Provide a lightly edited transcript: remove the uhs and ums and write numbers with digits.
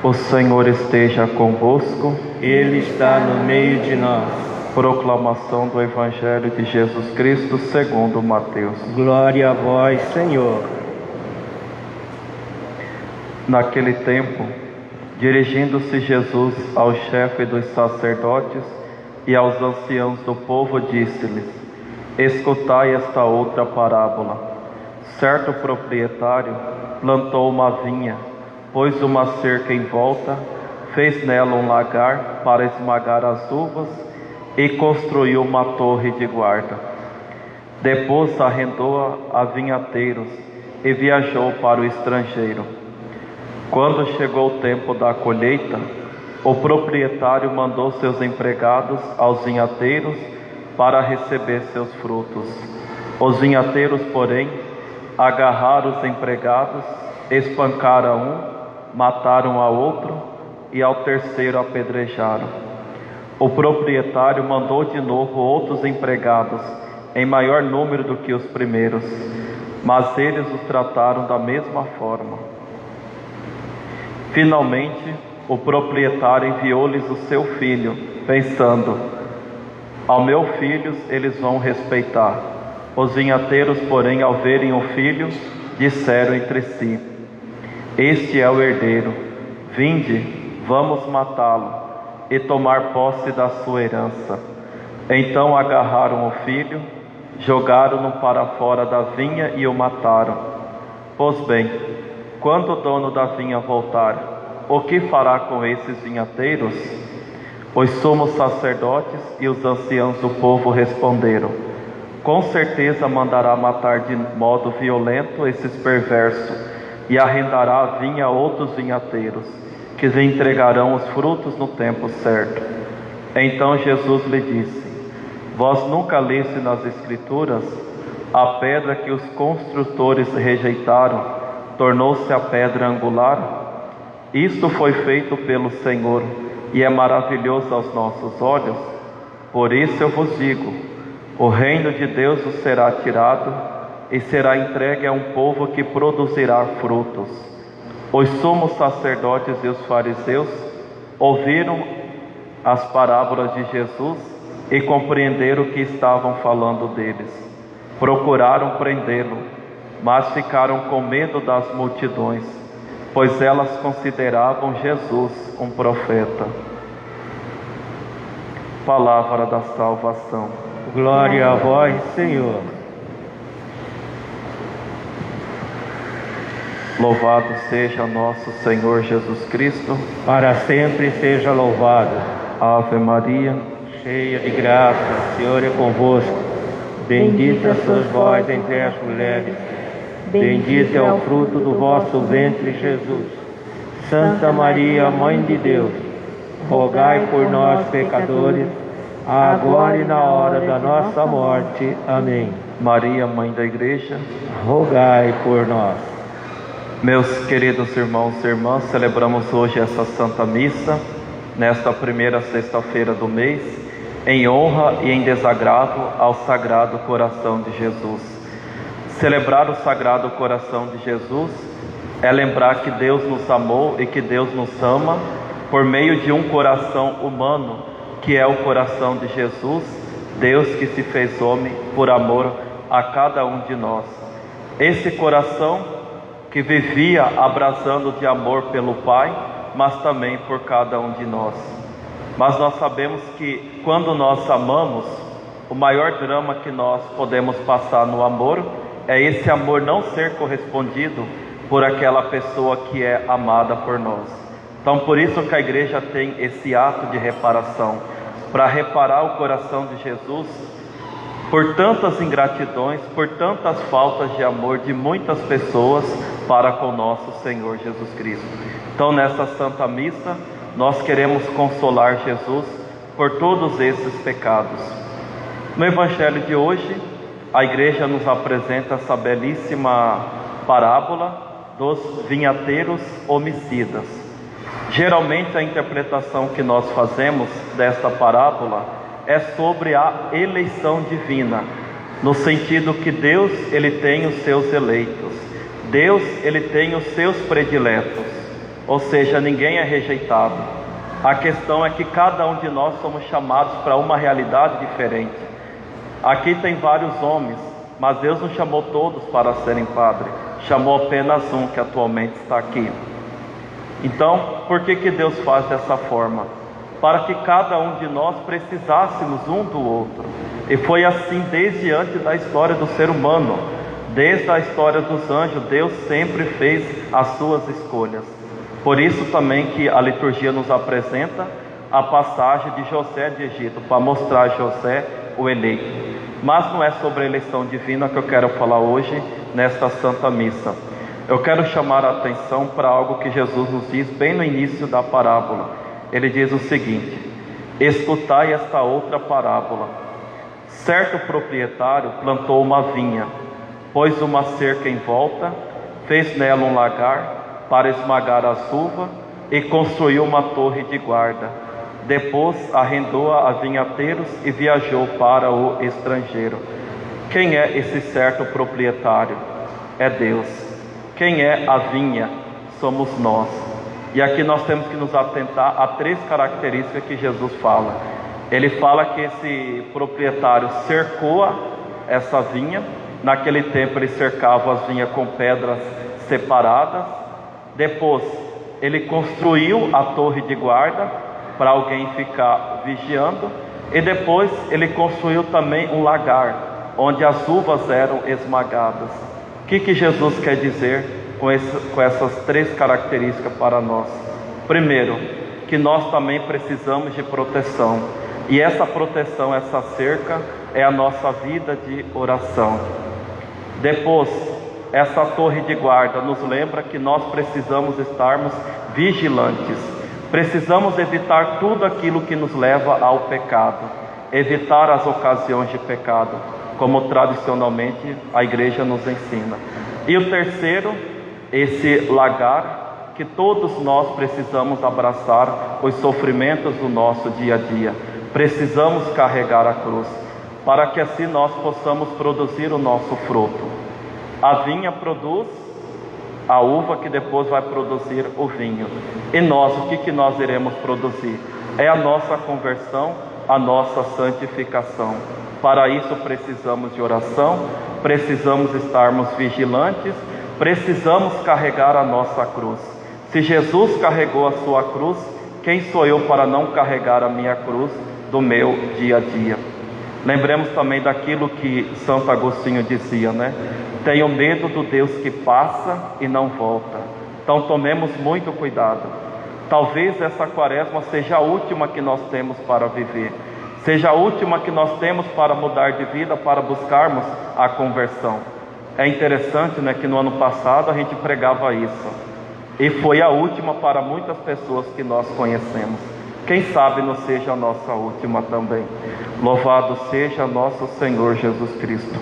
O Senhor esteja convosco. Ele está no meio de nós. Proclamação do Evangelho de Jesus Cristo segundo Mateus. Glória a vós, Senhor. Naquele tempo, dirigindo-se Jesus ao chefe dos sacerdotes e aos anciãos do povo, disse-lhes: escutai esta outra parábola. Certo proprietário plantou uma vinha, pôs uma cerca em volta, fez nela um lagar para esmagar as uvas e construiu uma torre de guarda. Depois arrendou-a a vinhateiros e viajou para o estrangeiro. Quando chegou o tempo da colheita, o proprietário mandou seus empregados aos vinhateiros para receber seus frutos. Os vinhateiros, porém, agarraram os empregados, espancaram um, mataram a outro e ao terceiro apedrejaram. O proprietário mandou de novo outros empregados, em maior número do que os primeiros, mas eles os trataram da mesma forma. Finalmente, o proprietário enviou-lhes o seu filho, pensando: ao meu filho eles vão respeitar. Os vinhateiros, porém, ao verem o filho, disseram entre si: este é o herdeiro, vinde, vamos matá-lo e tomar posse da sua herança. Então agarraram o filho, jogaram-no para fora da vinha e o mataram. Pois bem, quando o dono da vinha voltar, o que fará com esses vinhateiros? Os sumos sacerdotes e os anciãos do povo responderam: com certeza mandará matar de modo violento esses perversos e arrendará a vinha a outros vinhateiros, que lhe entregarão os frutos no tempo certo. Então Jesus lhe disse: vós nunca leste nas Escrituras: a pedra que os construtores rejeitaram tornou-se a pedra angular? Isto foi feito pelo Senhor e é maravilhoso aos nossos olhos. Por isso eu vos digo: o reino de Deus vos será tirado e será entregue a um povo que produzirá frutos. Os sumos sacerdotes e os fariseus ouviram as parábolas de Jesus e compreenderam que estavam falando deles. Procuraram prendê-lo, mas ficaram com medo das multidões, pois elas consideravam Jesus um profeta. Palavra da salvação. Glória a vós, Senhor. Louvado seja nosso Senhor Jesus Cristo. Para sempre seja louvado. Ave Maria, cheia de graça, o Senhor é convosco. Bendita sois vós entre as mulheres. Bendito é o fruto do vosso ventre, Jesus. Santa Maria, Mãe de Deus, rogai por nós, pecadores, agora e na hora da nossa morte. Amém. Maria, Mãe da Igreja, rogai por nós. Meus queridos irmãos e irmãs, celebramos hoje essa Santa Missa, nesta primeira sexta-feira do mês, em honra e em desagravo ao Sagrado Coração de Jesus. Celebrar o Sagrado Coração de Jesus é lembrar que Deus nos amou e que Deus nos ama por meio de um coração humano, que é o coração de Jesus, Deus que se fez homem por amor a cada um de nós. Esse coração que vivia abrasando de amor pelo Pai, mas também por cada um de nós. Mas nós sabemos que quando nós amamos, o maior drama que nós podemos passar no amor é esse amor não ser correspondido por aquela pessoa que é amada por nós. Então por isso que a igreja tem esse ato de reparação, para reparar o coração de Jesus por tantas ingratidões, por tantas faltas de amor de muitas pessoas para com nosso Senhor Jesus Cristo. Então nessa Santa Missa nós queremos consolar Jesus por todos esses pecados. No Evangelho de hoje, a igreja nos apresenta essa belíssima parábola dos vinhateiros homicidas. Geralmente a interpretação que nós fazemos desta parábola é sobre a eleição divina, no sentido que Deus ele tem os seus eleitos, Deus ele tem os seus prediletos. ou seja, ninguém é rejeitado. A questão é que cada um de nós somos chamados para uma realidade diferente. Aqui tem vários homens, mas Deus não chamou todos para serem padres, chamou apenas um que atualmente está aqui. Então, por que Deus faz dessa forma? Para que cada um de nós precisássemos um do outro. E foi assim desde antes da história do ser humano. Desde a história dos anjos, Deus sempre fez as suas escolhas. Por isso também que a liturgia nos apresenta a passagem de José de Egito, para mostrar José o eleito. Mas não é sobre a eleição divina que eu quero falar hoje, nesta Santa Missa. Eu quero chamar a atenção para algo que Jesus nos diz bem no início da parábola. Ele diz o seguinte: escutai esta outra parábola. Certo proprietário plantou uma vinha, pôs uma cerca em volta, fez nela um lagar para esmagar as uvas e construiu uma torre de guarda. Depois arrendou-a a vinhateiros e viajou para o estrangeiro. Quem é esse certo proprietário? É Deus. Quem é a vinha? Somos nós. E aqui nós temos que nos atentar a 3 características que Jesus fala. Ele fala que esse proprietário cercou essa vinha. Naquele tempo ele cercava as vinhas com pedras separadas. Depois ele construiu a torre de guarda para alguém ficar vigiando. E depois ele construiu também um lagar, onde as uvas eram esmagadas. O que Jesus quer dizer com essas 3 características para nós? Primeiro, que nós também precisamos de proteção. E essa proteção, essa cerca, é a nossa vida de oração. Depois, essa torre de guarda nos lembra que nós precisamos estarmos vigilantes. Precisamos evitar tudo aquilo que nos leva ao pecado. Evitar as ocasiões de pecado, como tradicionalmente a igreja nos ensina. E o terceiro, esse lagar, que todos nós precisamos abraçar os sofrimentos do nosso dia a dia. Precisamos carregar a cruz, para que assim nós possamos produzir o nosso fruto. A vinha produz a uva, que depois vai produzir o vinho. E nós, o que nós iremos produzir? É a nossa conversão, a nossa santificação. Para isso precisamos de oração, precisamos estarmos vigilantes, precisamos carregar a nossa cruz. Se Jesus carregou a sua cruz, quem sou eu para não carregar a minha cruz do meu dia a dia? Lembremos também daquilo que Santo Agostinho dizia, né? Tenho medo do Deus que passa e não volta. Então tomemos muito cuidado. Talvez essa quaresma seja a última que nós temos para viver, seja a última que nós temos para mudar de vida, para buscarmos a conversão. É interessante, né, que no ano passado a gente pregava isso, e foi a última para muitas pessoas que nós conhecemos. Quem sabe não seja a nossa última também. Louvado seja nosso Senhor Jesus Cristo.